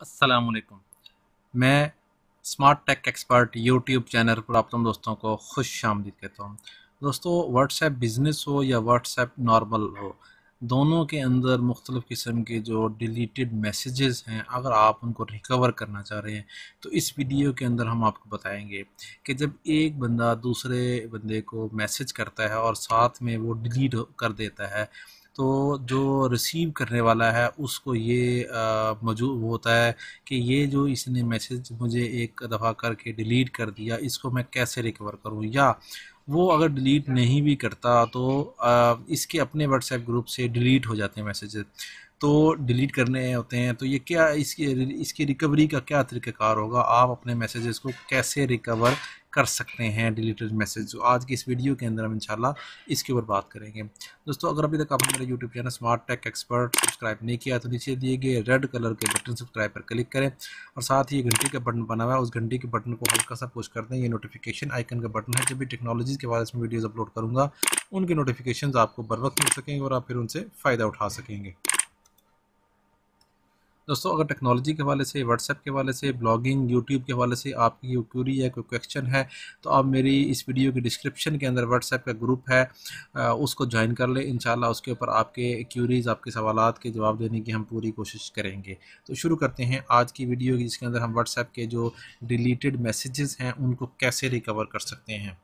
अस्सलामुअलैकुम। मैं smart tech expert YouTube channel पर आप तमाम दोस्तों को खुश आमदीद कहता हूँ। दोस्तों, व्हाट्सएप बिज़नेस हो या व्हाट्सएप नॉर्मल हो, दोनों के अंदर मुख्तलिफ़ किस्म के जो डिलीटेड मैसेजेस हैं, अगर आप उनको रिकवर करना चाह रहे हैं तो इस वीडियो के अंदर हम आपको बताएंगे कि जब एक बंदा दूसरे बंदे को मैसेज करता है और साथ में वो डिलीट कर देता है, तो जो रिसीव करने वाला है उसको ये मौजूद होता है कि ये जो इसने मैसेज मुझे एक दफ़ा करके डिलीट कर दिया, इसको मैं कैसे रिकवर करूँ। या वो अगर डिलीट नहीं भी करता तो इसके अपने व्हाट्सएप ग्रुप से डिलीट हो जाते हैं मैसेजेस, तो डिलीट करने होते हैं। तो ये क्या इसकी इसकी रिकवरी का क्या तरीक़ाकार होगा, आप अपने मैसेजेस को कैसे रिकवर कर सकते हैं डिलीटेड मैसेज। तो आज की इस वीडियो के अंदर हम इंशाल्लाह इसके ऊपर बात करेंगे। दोस्तों, अगर अभी तक आपने मेरे YouTube channel smart tech expert subscribe नहीं किया तो नीचे दिए गए रेड कलर के बटन सब्सक्राइब पर क्लिक करें और साथ ही घंटी का बटन बना हुआ है, उस घंटी के बटन को हल्का सा पुश कर दें। ये नोटिफिकेशन आइकन का बटन है, जब भी टेक्नोलॉजी के बारे में वीडियोज़ अपलोड करूँगा उनके नोटिफिकेशन आपको बर वक्त मिल सकेंगे और आप फिर उनसे फ़ायदा उठा सकेंगे। दोस्तों, अगर टेक्नोलॉजी के हवाले से, व्हाट्सएप के हवाले से, ब्लॉगिंग, यूट्यूब के हवाले से आपकी कोई क्यूरी या कोई क्वेश्चन है तो आप मेरी इस वीडियो के डिस्क्रिप्शन के अंदर व्हाट्सएप का ग्रुप है, उसको ज्वाइन कर लें। इंशाल्लाह उसके ऊपर आपके क्यूरीज़, आपके सवालात के जवाब देने की हम पूरी कोशिश करेंगे। तो शुरू करते हैं आज की वीडियो, जिसके अंदर हम व्हाट्सएप के जो डिलीटेड मैसेजेस हैं उनको कैसे रिकवर कर सकते हैं।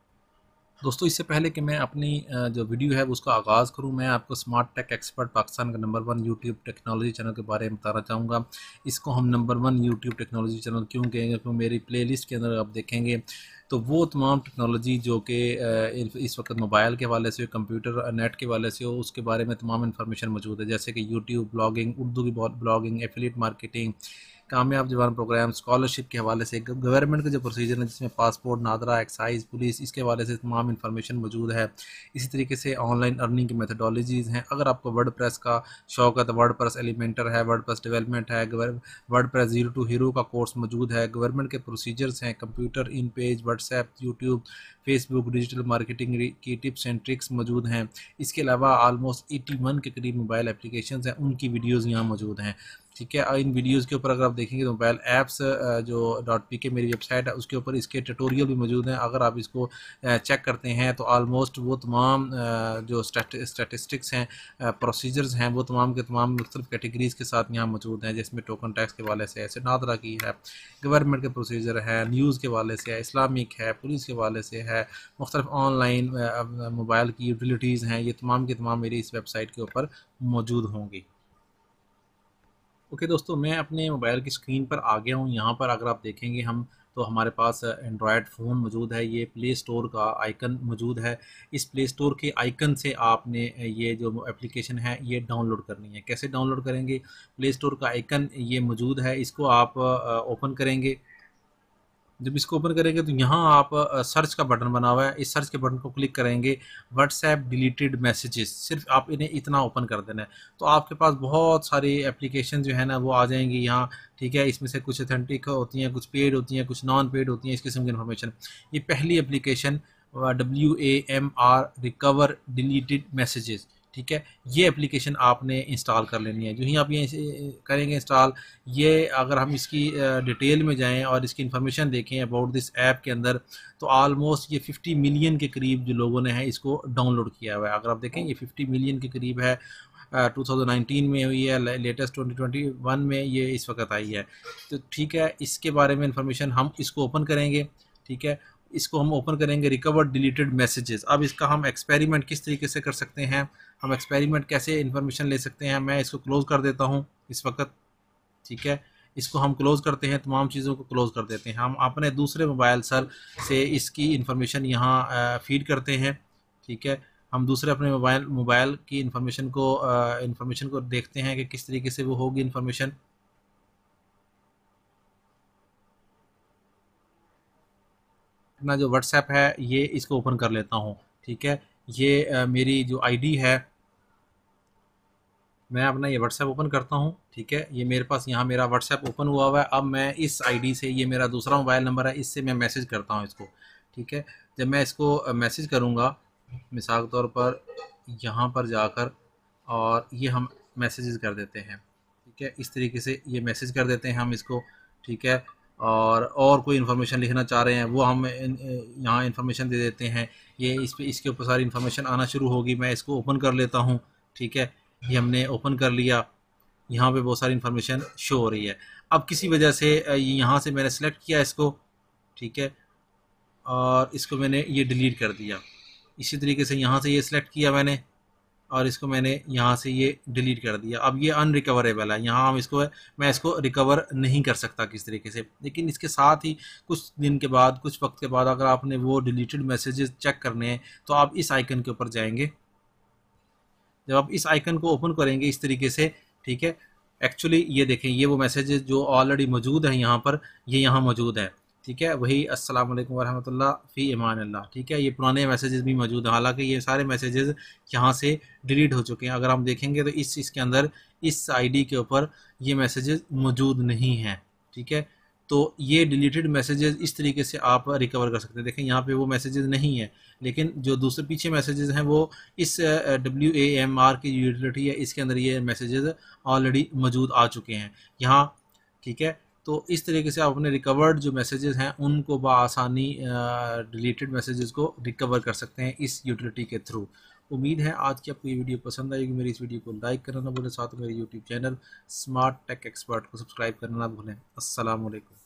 दोस्तों, इससे पहले कि मैं अपनी जो वीडियो है उसका आगाज़ करूं, मैं आपको स्मार्ट टेक एक्सपर्ट पाकिस्तान का नंबर 1 यूट्यूब टेक्नोलॉजी चैनल के बारे में बताना चाहूँगा। इसको हम नंबर 1 यूट्यूब टेक्नोलॉजी चैनल क्यों कहेंगे, क्योंकि मेरी प्लेलिस्ट के अंदर आप देखेंगे तो वो तमाम टेक्नोलॉजी जो कि इस वक्त मोबाइल के हवाले से, कंप्यूटर नेट के हवाले से हो, उसके बारे में तमाम इन्फॉर्मेशन मौजूद है। जैसे कि यूट्यूब, ब्लॉगिंग, उर्दू की ब्लॉगिंग, एफिलिएट मार्केटिंग, कामयाब जवान प्रोग्राम, स्कॉलरशिप के हवाले से, गवर्नमेंट के जो प्रोसीजर हैं जिसमें पासपोर्ट, नादरा, एक्साइज, पुलिस, इसके हवाले से तमाम इन्फॉर्मेशन मौजूद है। इसी तरीके से ऑनलाइन अर्निंग की मेथडोलॉजीज़ हैं। अगर आपको वर्ड प्रेस का शौक है तो वर्ड प्रेस एलिमेंटर है, वर्ड प्रेस डेवलपमेंट है, WordPress zero to hero का कोर्स मौजूद है, गवर्नमेंट के प्रोसीजर्स हैं, computer in page, WhatsApp, YouTube, Facebook, digital marketing की टिप्स एंड ट्रिक्स मौजूद हैं। इसके अलावा आलमोस्ट 81 के करीब मोबाइल एप्लीकेशंस हैं, उनकी वीडियोज़ यहाँ मौजूद हैं। ठीक है, इन वीडियोज़ के ऊपर अगर आप देखेंगे तो मोबाइल ऐप्स जो .pk मेरी वेबसाइट है उसके ऊपर इसके ट्यूटोरियल भी मौजूद हैं। अगर आप इसको चेक करते हैं तो आलमोस्ट वो तमाम जो स्टैटिस्टिक्स हैं, प्रोसीजर्स हैं, वो तमाम के तमाम मुख्तलिफ कैटेगरीज़ के साथ यहाँ मौजूद हैं, जिसमें टोकन टैक्स के वाले से, ऐसे नादरा की है, गवर्नमेंट के प्रोसीजर है, न्यूज़ के वाले से है, इस्लामिक है, पुलिस के वाले से है, मुख्तलिफ ऑनलाइन मोबाइल की यूटिलिटीज़ हैं, ये तमाम के तमाम मेरी इस वेबसाइट के ऊपर मौजूद होंगी। ओके दोस्तों, मैं अपने मोबाइल की स्क्रीन पर आ गया हूँ। यहाँ पर अगर आप देखेंगे हम तो हमारे पास एंड्रॉयड फ़ोन मौजूद है। ये प्ले स्टोर का आइकन मौजूद है। इस प्ले स्टोर के आइकन से आपने ये जो एप्लीकेशन है ये डाउनलोड करनी है। कैसे डाउनलोड करेंगे? प्ले स्टोर का आइकन ये मौजूद है, इसको आप ओपन करेंगे। जब इसको ओपन करेंगे तो यहाँ आप सर्च का बटन बना हुआ है, इस सर्च के बटन को क्लिक करेंगे, व्हाट्सएप डिलीटेड मैसेजेस, सिर्फ आप इन्हें इतना ओपन कर देना है तो आपके पास बहुत सारी एप्लीकेशन जो है ना वो आ जाएंगी यहाँ। ठीक है, इसमें से कुछ ऑथेंटिक होती हैं, कुछ पेड होती हैं, कुछ नॉन पेड होती हैं, इस किस्म की इन्फॉर्मेशन। ये पहली application WAMR recover deleted messages. ठीक है, ये एप्लीकेशन आपने इंस्टॉल कर लेनी है। जो ही आप ये करेंगे इंस्टॉल, ये अगर हम इसकी डिटेल में जाएं और इसकी इन्फॉर्मेशन देखें अबाउट दिस ऐप के अंदर, तो आलमोस्ट ये 50 मिलियन के करीब जो लोगों ने है इसको डाउनलोड किया हुआ है। अगर आप देखें ये 50 मिलियन के करीब है, 2019 में हुई है, लेटेस्ट 2021 में ये इस वक्त आई है। तो ठीक है, इसके बारे में इंफॉर्मेशन हम इसको ओपन करेंगे। ठीक है, इसको हम ओपन करेंगे, रिकवर डिलीटेड मैसेजेस। अब इसका हम एक्सपेरिमेंट किस तरीके से कर सकते हैं, हम एक्सपेरिमेंट कैसे इन्फॉर्मेशन ले सकते हैं, मैं इसको क्लोज़ कर देता हूँ इस वक्त। ठीक है, इसको हम क्लोज़ करते हैं, तमाम चीज़ों को क्लोज़ कर देते हैं। हम अपने दूसरे मोबाइल से इसकी इन्फॉर्मेशन यहाँ फीड करते हैं। ठीक है, हम दूसरे अपने मोबाइल की इन्फॉर्मेशन को देखते हैं कि किस तरीके से वो होगी इन्फॉर्मेशन। अपना जो व्हाट्सएप है ये इसको ओपन कर लेता हूँ। ठीक है, ये मेरी जो आईडी है, मैं अपना ये व्हाट्सएप ओपन करता हूँ। ठीक है, ये मेरे पास यहाँ मेरा व्हाट्सएप ओपन हुआ हुआ है। अब मैं इस आईडी से, ये मेरा दूसरा मोबाइल नंबर है, इससे मैं मैसेज करता हूँ इसको। ठीक है, जब मैं इसको मैसेज करूँगा, मिसाल के तौर पर यहाँ पर जाकर, और ये हम मैसेजेस कर देते हैं। ठीक है, इस तरीके से ये मैसेज कर देते हैं हम इसको, ठीक है। और कोई इन्फॉर्मेशन लिखना चाह रहे हैं वो हम यहाँ इन्फॉर्मेशन दे देते हैं। ये इस पे इसके ऊपर सारी इन्फॉर्मेशन आना शुरू होगी। मैं इसको ओपन कर लेता हूँ, ठीक है। ये हमने ओपन कर लिया, यहाँ पे बहुत सारी इन्फॉर्मेशन शो हो रही है। अब किसी वजह से यहाँ से मैंने सेलेक्ट किया इसको, ठीक है, और इसको मैंने ये डिलीट कर दिया। इसी तरीके से यहाँ से ये सिलेक्ट किया मैंने और इसको मैंने यहाँ से ये डिलीट कर दिया। अब ये अनरिकवरेबल है, यहाँ हम इसको मैं इसको रिकवर नहीं कर सकता किस तरीके से। लेकिन इसके साथ ही कुछ दिन के बाद, कुछ वक्त के बाद, अगर आपने वो डिलीटेड मैसेजेस चेक करने हैं तो आप इस आइकन के ऊपर जाएंगे। जब आप इस आइकन को ओपन करेंगे इस तरीके से, ठीक है, एक्चुअली ये देखें, ये वो मैसेजेस जो ऑलरेडी मौजूद हैं यहाँ पर, ये यहाँ मौजूद है, ठीक है। वही अस्सलाम वालेकुम वरहमतुल्लाह फ़ी इमान अल्लाह, ठीक है। ये पुराने मैसेजेस भी मौजूद हैं, हालांकि ये सारे मैसेजेस यहाँ से डिलीट हो चुके हैं। अगर हम देखेंगे तो इसके अंदर इस आईडी के ऊपर ये मैसेजेस मौजूद नहीं हैं, ठीक है। तो ये डिलीटेड मैसेजेस इस तरीके से आप रिकवर कर सकते हैं। देखें यहाँ पे वो मैसेजेस नहीं है, लेकिन जो दूसरे पीछे मैसेजेस हैं वो इस WAMR की यूटिलिटी है, इसके अंदर ये मैसेजेस ऑलरेडी मौजूद आ चुके हैं यहाँ, ठीक है। तो इस तरीके से आप अपने रिकवर्ड जो मैसेजेस हैं उनको बआसानी डिलीटेड मैसेजेस को रिकवर कर सकते हैं इस यूटिलिटी के थ्रू। उम्मीद है आज की आपको ये वीडियो पसंद आएगी। मेरी इस वीडियो को लाइक करना ना भूलें, साथ में मेरे YouTube channel smart tech expert को सब्सक्राइब करना ना भूलें। अस्सलाम वालेकुम।